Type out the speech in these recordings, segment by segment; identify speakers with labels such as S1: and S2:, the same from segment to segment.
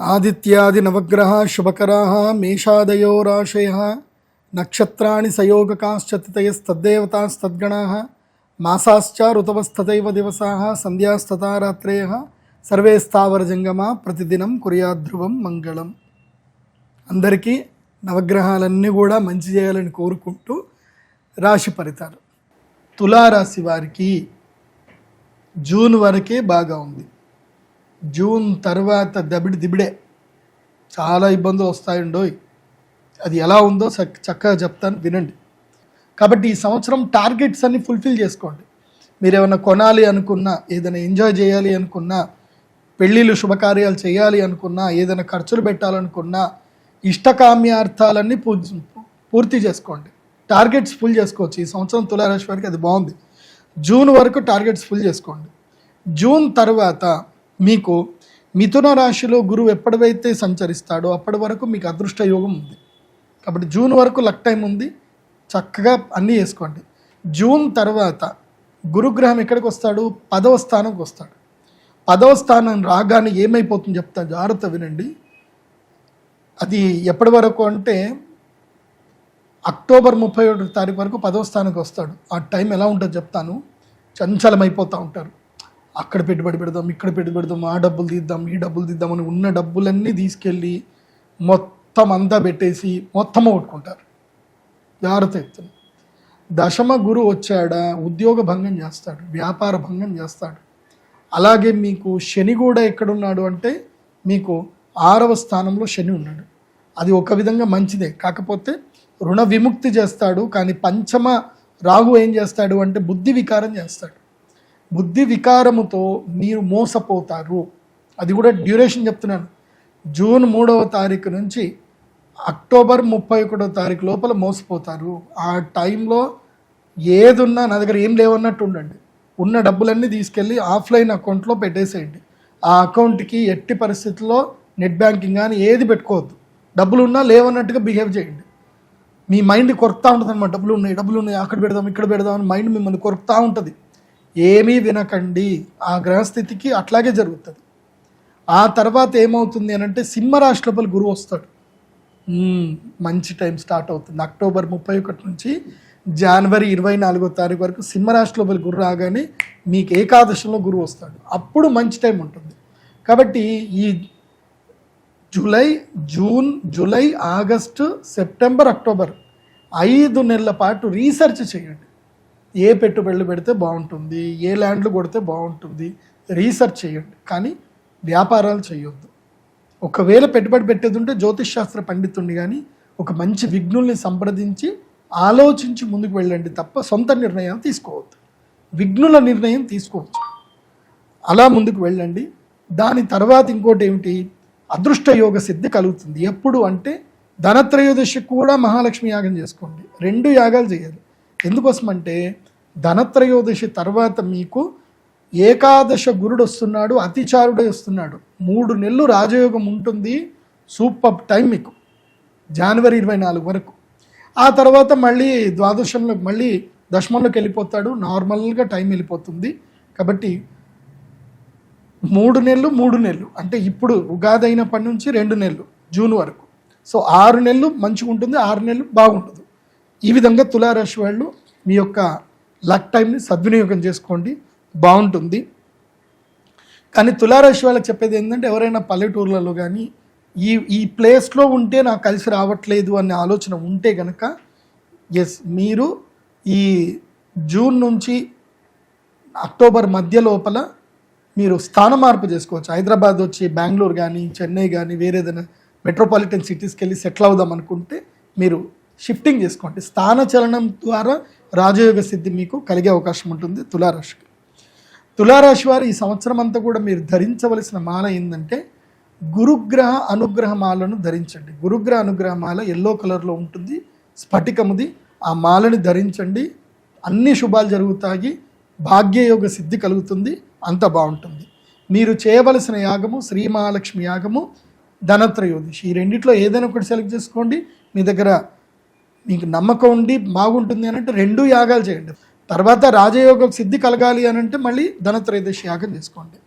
S1: ఆదిత్యాది నవగ్రహ శుభకరాः మేషాదయో రాశయः నక్షత్రాణి సయోగకాశ్చతితయస్తద్దేవతాస్తద్గణాः మాసాశ్చ ఋతవస్తథైవ దివసాः సంధ్యాస్తథా రాత్రయः సర్వే స్థావరజంగమా ప్రతిదినం కుర్యాద్ధ్రువం మంగళం. అందరికీ నవగ్రహాలన్నీ కూడా మంచి చేయాలని కోరుకుంటూ రాశి ఫలితాలు. తులారాశి వారికి జూన్ వరకే బాగా ఉంది. జూన్ తర్వాత దిబిడే చాలా ఇబ్బందులు వస్తాయండోయ్. అది ఎలా ఉందో చక్కగా చెప్తాను, వినండి. కాబట్టి ఈ సంవత్సరం టార్గెట్స్ అన్ని ఫుల్ఫిల్ చేసుకోండి. మీరు ఏమైనా కొనాలి అనుకున్నా, ఏదైనా ఎంజాయ్ చేయాలి అనుకున్నా, పెళ్ళిళ్ళు శుభకార్యాలు చేయాలి అనుకున్నా, ఏదైనా ఖర్చులు పెట్టాలనుకున్నా, ఇష్టకామ్యార్థాలన్నీ పూర్తి చేసుకోండి. టార్గెట్స్ ఫుల్ చేసుకోవచ్చు. ఈ సంవత్సరం తులారాశి వారికి అది బాగుంది. జూన్ వరకు టార్గెట్స్ ఫుల్ చేసుకోండి. జూన్ తర్వాత మీకు మిథున రాశిలో గురువు ఎప్పటివైతే సంచరిస్తాడో అప్పటి వరకు మీకు అదృష్ట యోగం ఉంది. కాబట్టి జూన్ వరకు లక్ టైం ఉంది, చక్కగా అన్నీ చేసుకోండి. జూన్ తర్వాత గురుగ్రహం ఎక్కడికి వస్తాడు? 10వ స్థానంకి వస్తాడు. 10వ స్థానం రాగానే ఏమైపోతుంది చెప్తా, జాగ్రత్త వినండి. అది ఎప్పటి వరకు అంటే అక్టోబర్ 31వ తారీఖు వరకు 10వ స్థానానికి వస్తాడు. ఆ టైం ఎలా ఉంటుందో చెప్తాను. చంచలమైపోతూ ఉంటారు. అక్కడ పెట్టుబడి పెడదాం, ఇక్కడ పెట్టుబడి పెడదాం, ఆ డబ్బులు తీద్దాం, ఈ డబ్బులు తీద్దాం అని ఉన్న డబ్బులన్నీ తీసుకెళ్ళి మొత్తం అంతా పెట్టేసి మొత్తం కొట్టుకుంటారు. జాగ్రత్త ఎత్తున. దశమ గురు వచ్చాడా ఉద్యోగ భంగం చేస్తాడు, వ్యాపార భంగం చేస్తాడు. అలాగే మీకు శని కూడా ఎక్కడున్నాడు అంటే మీకు 6వ స్థానంలో శని ఉన్నాడు. అది ఒక విధంగా మంచిదే, కాకపోతే రుణ విముక్తి చేస్తాడు. కానీ పంచమ రాహు ఏం చేస్తాడు అంటే బుద్ధి వికారం చేస్తాడు. బుద్ధి వికారముతో మీరు మోసపోతారు. అది కూడా డ్యూరేషన్ చెప్తున్నాను. జూన్ 3వ తారీఖు నుంచి అక్టోబర్ 31వ తారీఖు లోపల మోసపోతారు. ఆ టైంలో ఏదున్నా నా దగ్గర ఏం లేవన్నట్టు ఉండండి. ఉన్న డబ్బులన్నీ తీసుకెళ్ళి ఆఫ్లైన్ అకౌంట్లో పెట్టేసేయండి. ఆ అకౌంట్కి ఎట్టి పరిస్థితుల్లో నెట్ బ్యాంకింగ్ కానీ ఏది పెట్టుకోవద్దు. డబ్బులు ఉన్నా లేవన్నట్టుగా బిహేవ్ చేయండి. మీ మైండ్ కొరుకుతూ ఉంటుంది అన్నమాట. డబ్బులు ఉన్నాయి, అక్కడ పెడదాం, ఇక్కడ పెడదాం అని మైండ్ మిమ్మల్ని కొరుకుతూ ఉంటుంది. ఏమీ వినకండి. ఆ గ్రహస్థితికి అట్లాగే జరుగుతుంది. ఆ తర్వాత ఏమవుతుంది అని అంటే సింహరాశి లోపల గురువు వస్తాడు. మంచి టైం స్టార్ట్ అవుతుంది. అక్టోబర్ 31 నుంచి జనవరి 24వ తారీఖు వరకు సింహరాశి లోపల గురు రాగానే మీకు ఏకాదశంలో గురువు వస్తాడు. అప్పుడు మంచి టైం ఉంటుంది. కాబట్టి ఈ June, July, August, September, October 5 నెలల పాటు రీసెర్చ్ చేయండి. ఏ పెట్టుబడులు పెడితే బాగుంటుంది, ఏ ల్యాండ్లు కొడితే బాగుంటుంది, రీసెర్చ్ చేయండి. కానీ వ్యాపారాలు చేయొద్దు. ఒకవేళ పెట్టుబడి పెట్టేది ఉంటే జ్యోతిష్ శాస్త్ర పండితుడిని కానీ ఒక మంచి విఘ్నుల్ని సంప్రదించి ఆలోచించి ముందుకు వెళ్ళండి తప్ప సొంత నిర్ణయాలు తీసుకోవద్దు. విఘ్నుల నిర్ణయం తీసుకోవచ్చు. అలా ముందుకు వెళ్ళండి. దాని తర్వాత ఇంకోటి ఏమిటి, అదృష్ట యోగ సిద్ధి కలుగుతుంది. ఎప్పుడు అంటే ధనత్రయోదశి కూడా మహాలక్ష్మి యాగం చేసుకోండి. 2 యాగాలు చేయాలి. ఎందుకోసం అంటే ధనత్రయోదశి తర్వాత మీకు ఏకాదశ గురుడు వస్తున్నాడు, అతిచారుడే వస్తున్నాడు. 3 నెలలు రాజయోగం ఉంటుంది. సూపర్ టైం మీకు జనవరి 24 వరకు. ఆ తర్వాత మళ్ళీ ద్వాదశంలో మళ్ళీ దశమంలోకి వెళ్ళిపోతాడు. నార్మల్గా టైం వెళ్ళిపోతుంది. కాబట్టి 3 నెలలు అంటే ఇప్పుడు ఉగాది అయినప్పటి నుంచి 2 నెలలు జూన్ వరకు. సో 6 నెలలు మంచిగా ఉంటుంది, 6 నెలలు బాగుంటుంది. ఈ విధంగా తులారాశి వాళ్ళు మీ యొక్క లక్ టైంని సద్వినియోగం చేసుకోండి, బాగుంటుంది. కానీ తులారాశి వాళ్ళకి చెప్పేది ఏంటంటే ఎవరైనా పల్లెటూర్లలో కానీ ఈ ప్లేస్లో ఉంటే నాకు కలిసి రావట్లేదు అనే ఆలోచన ఉంటే కనుక మీరు ఈ జూన్ నుంచి అక్టోబర్ మధ్య లోపల మీరు స్థాన మార్పు చేసుకోవచ్చు. హైదరాబాద్ వచ్చి బెంగళూరు కానీ చెన్నై కానీ వేరే ఏదైనా మెట్రోపాలిటన్ సిటీస్కి వెళ్ళి సెటిల్ అవుదాం అనుకుంటే మీరు షిఫ్టింగ్ చేసుకోండి. స్థాన చలనం ద్వారా రాజయోగ సిద్ధి మీకు కలిగే అవకాశం ఉంటుంది తులారాశికి. తులారాశి వారు ఈ సంవత్సరం అంతా కూడా మీరు ధరించవలసిన మాల ఏంటంటే గురుగ్రహ అనుగ్రహ మాలను ధరించండి. గురుగ్రహ అనుగ్రహ మాల ఎల్లో కలర్లో ఉంటుంది, స్ఫటికముది. ఆ మాలని ధరించండి. అన్ని శుభాలు జరుగుతాయి, భాగ్యయోగ సిద్ధి కలుగుతుంది, అంత బాగుంటుంది. మీరు చేయవలసిన యాగము శ్రీ మహాలక్ష్మి యాగము, ధనత్రయోదశి. ఈ రెండిట్లో ఏదైనా ఒకటి సెలెక్ట్ చేసుకోండి. మీ దగ్గర మీకు నమ్మకం ఉండి బాగుంటుంది అని అంటే 2 యాగాలు చేయండి. తర్వాత రాజయోగ సిద్ధి కలగాలి అని అంటే మళ్ళీ ధనత్రయోదశి యాగం చేసుకోండి.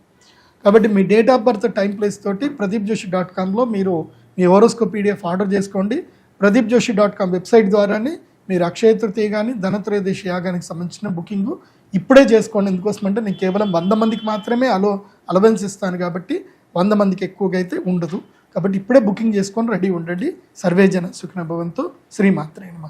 S1: కాబట్టి మీ date of birth time place తోటి pradeepjoshi.comలో మీరు మీ హోరోస్కోప్ పీడిఎఫ్ ఆర్డర్ చేసుకోండి. pradeepjoshi.com వెబ్సైట్ ద్వారానే మీరు అక్షయ తృతీయ కానీ ధనత్రయోదశి యాగానికి సంబంధించిన బుకింగ్ ఇప్పుడే చేసుకోండి. ఎందుకోసమంటే నేను కేవలం 100 మందికి మాత్రమే అలవెన్స్ ఇస్తాను కాబట్టి 100 మందికి ఎక్కువగా అయితే ఉండదు. కాబట్టి ఇప్పుడే బుకింగ్ చేసుకొని రెడీ ఉండండి. సర్వేజన సుఖినో భవంతు. శ్రీమాత్రే నమః.